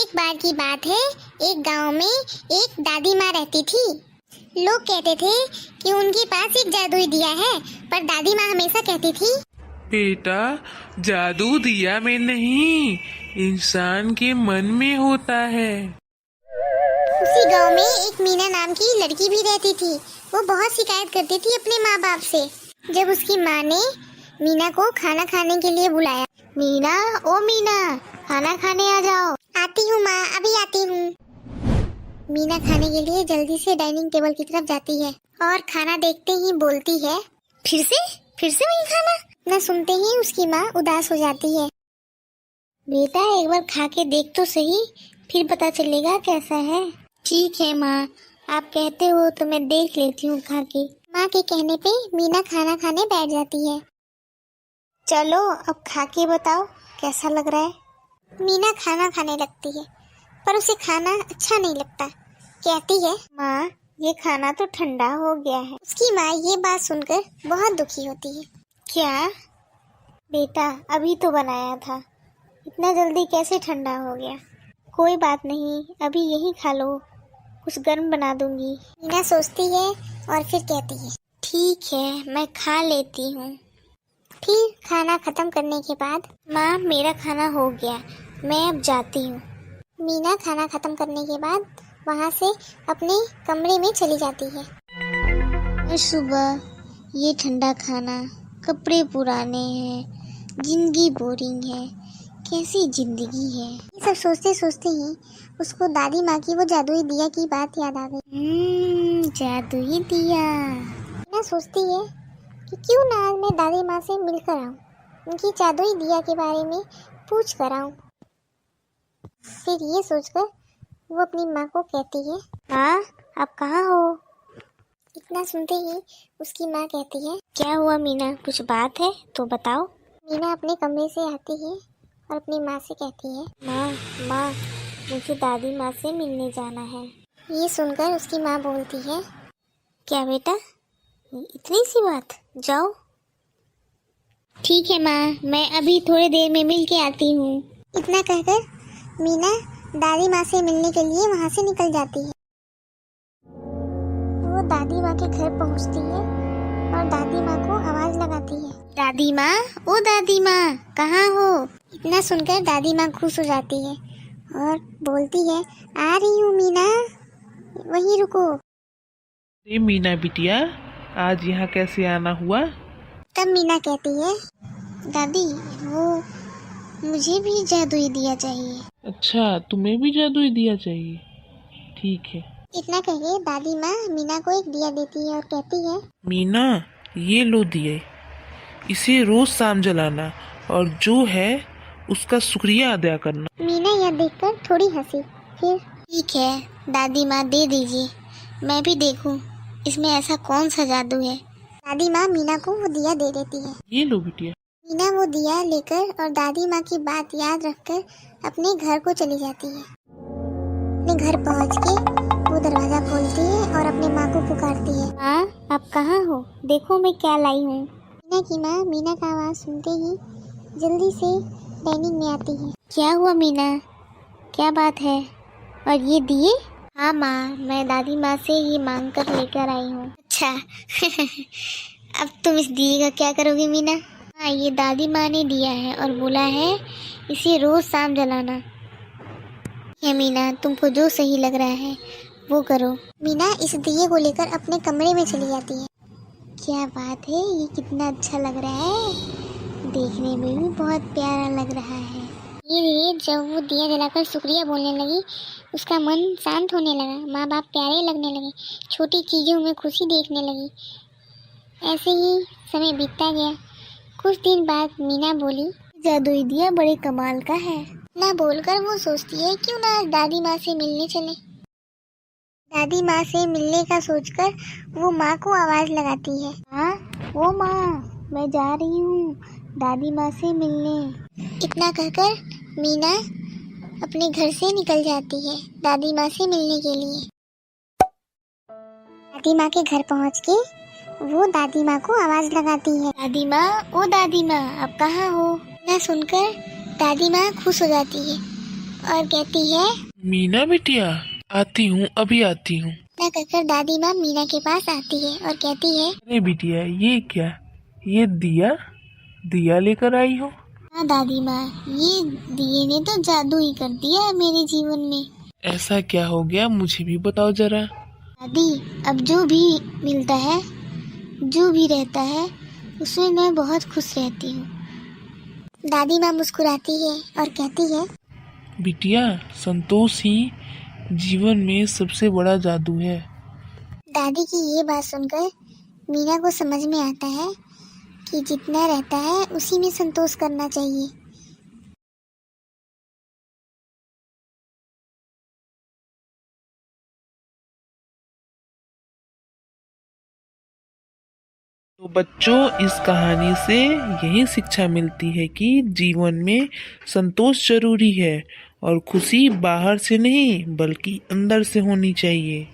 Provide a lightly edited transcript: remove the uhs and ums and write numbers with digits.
एक बार की बात है, एक गांव में एक दादी माँ रहती थी। लोग कहते थे कि उनके पास एक जादुई दिया है, पर दादी माँ हमेशा कहती थी, बेटा, जादू दिया में नहीं, इंसान के मन में होता है। उसी गांव में एक मीना नाम की लड़की भी रहती थी। वो बहुत शिकायत करती थी अपने माँ बाप से। जब उसकी माँ ने मीना को खाना खाने के लिए बुलाया, मीना, ओ मीना, खाना खाने आ जाओ। आती हूँ माँ, अभी आती हूँ। मीना खाने के लिए जल्दी से डाइनिंग टेबल की तरफ जाती है और खाना देखते ही बोलती है, फिर से वही खाना। न सुनते ही उसकी माँ उदास हो जाती है। बेटा, एक बार खा के देख तो सही, फिर पता चलेगा कैसा है। ठीक है माँ, आप कहते हो तो मैं देख लेती हूँ खा के। माँ के कहने पे मीना खाना खाने बैठ जाती है। चलो अब खा के बताओ कैसा लग रहा है। मीना खाना खाने लगती है, पर उसे खाना अच्छा नहीं लगता। कहती है, माँ, ये खाना तो ठंडा हो गया है। उसकी माँ ये बात सुनकर बहुत दुखी होती है। क्या बेटा, अभी तो बनाया था, इतना जल्दी कैसे ठंडा हो गया? कोई बात नहीं, अभी यही खा लो, कुछ गर्म बना दूंगी। मीना सोचती है और फिर कहती है, ठीक है, मैं खा लेती हूँ। फिर खाना खत्म करने के बाद, माँ, मेरा खाना हो गया, मैं अब जाती हूँ। मीना खाना खत्म करने के बाद वहाँ से अपने कमरे में चली जाती है। सुबह ये ठंडा खाना, कपड़े पुराने हैं, जिंदगी बोरिंग है, कैसी जिंदगी है। ये सब सोचते सोचते ही उसको दादी माँ की वो जादुई दिया की बात याद आ गई। जादुई दिया। मीना सोचती है कि क्यों ना आज मैं दादी माँ से मिलकर आऊँ, उनकी जादुई दिया के बारे में पूछ कर आऊँ। फिर ये सोचकर वो अपनी माँ को कहती है, माँ, आप कहाँ हो? इतना सुनते ही उसकी माँ कहती है, क्या हुआ मीना, कुछ बात है तो बताओ। मीना अपने कमरे से आती है और अपनी माँ से कहती है, माँ, मुझे दादी माँ से मिलने जाना है। ये सुनकर उसकी माँ बोलती है, क्या बेटा, इतनी सी बात, जाओ। ठीक है माँ, मैं अभी थोड़ी देर में मिल के आती हूँ। इतना कहकर मीना दादी माँ से मिलने के लिए वहाँ से निकल जाती है। वो दादी माँ के घर पहुँचती है और दादी माँ को आवाज लगाती है, दादी माँ, ओ दादी माँ, कहाँ हो? इतना सुनकर दादी माँ खुश हो जाती है और बोलती है, आ रही हूँ मीना, वहीं रुको। अरे मीना बिटिया, आज यहाँ कैसे आना हुआ? तब मीना कहती है, दादी, वो मुझे भी जादुई दिया चाहिए। अच्छा, तुम्हें भी जादुई दिया चाहिए, ठीक है। इतना कहे दादी माँ मीना को एक दिया देती है और कहती है, मीना, ये लो दिए, इसे रोज शाम जलाना और जो है उसका शुक्रिया अदा करना। मीना यह देखकर थोड़ी हंसी। फिर ठीक है दादी माँ, दे दीजिए, मैं भी देखूं इसमें ऐसा कौन सा जादू है। दादी माँ मीना को वो दिया दे देती है। ये लो बिटिया। मीना वो दिया लेकर और दादी माँ की बात याद रखकर अपने घर को चली जाती है। अपने घर पहुँच के वो दरवाजा खोलती है और अपने माँ को पुकारती है, माँ, आप कहाँ हो? देखो मैं क्या लाई हूँ। मीना की माँ मीना का आवाज़ सुनते ही जल्दी से डाइनिंग में आती है। क्या हुआ मीना, क्या बात है? और ये दिए? हाँ माँ, मैं दादी माँ से ही मांग कर लेकर आई हूँ। अच्छा अब तुम इस दिए का क्या करोगी मीना? हाँ, ये दादी माँ ने दिया है और बोला है इसे रोज शाम जलाना। है मीना, तुमको जो सही लग रहा है वो करो। मीना इस दिए को लेकर अपने कमरे में चली जाती है। क्या बात है, ये कितना अच्छा लग रहा है, देखने में भी बहुत प्यारा लग रहा है। ये जब वो दिया जलाकर शुक्रिया बोलने लगी, उसका मन शांत होने लगा, माँ बाप प्यारे लगने लगे, छोटी चीज़ों में खुशी देखने लगी। ऐसे ही समय बीतता गया। कुछ दिन बाद मीना बोली, जादुई दिया बड़े कमाल का है। ना बोलकर वो सोचती है क्यों ना दादी माँ से मिलने चले। दादी माँ से मिलने का सोचकर वो माँ को आवाज लगाती है, हाँ, वो माँ, मैं जा रही हूँ दादी माँ से मिलने। इतना कहकर मीना अपने घर से निकल जाती है दादी माँ से मिलने के लिए। दादी माँ के घर पहुँच के वो दादी माँ को आवाज लगाती है, दादी माँ, ओ दादी माँ, आप कहाँ हो? ना सुनकर दादी माँ खुश हो जाती है और कहती है, मीना बिटिया, आती हूँ, अभी आती हूँ। इतना कहकर दादी माँ मीना के पास आती है और कहती है, अरे बिटिया, ये क्या, ये दिया दिया लेकर आई हो? हाँ दादी माँ, ये दिए ने तो जादू ही कर दिया है मेरे जीवन में। ऐसा क्या हो गया, मुझे भी बताओ जरा। दादी, अब जो भी मिलता है, जो भी रहता है, उसमें मैं बहुत खुश रहती हूँ। दादी माँ मुस्कुराती है और कहती है, बिटिया, संतोष ही जीवन में सबसे बड़ा जादू है। दादी की ये बात सुनकर मीना को समझ में आता है कि जितना रहता है उसी में संतोष करना चाहिए। तो बच्चों, इस कहानी से यही शिक्षा मिलती है कि जीवन में संतोष जरूरी है और खुशी बाहर से नहीं बल्कि अंदर से होनी चाहिए।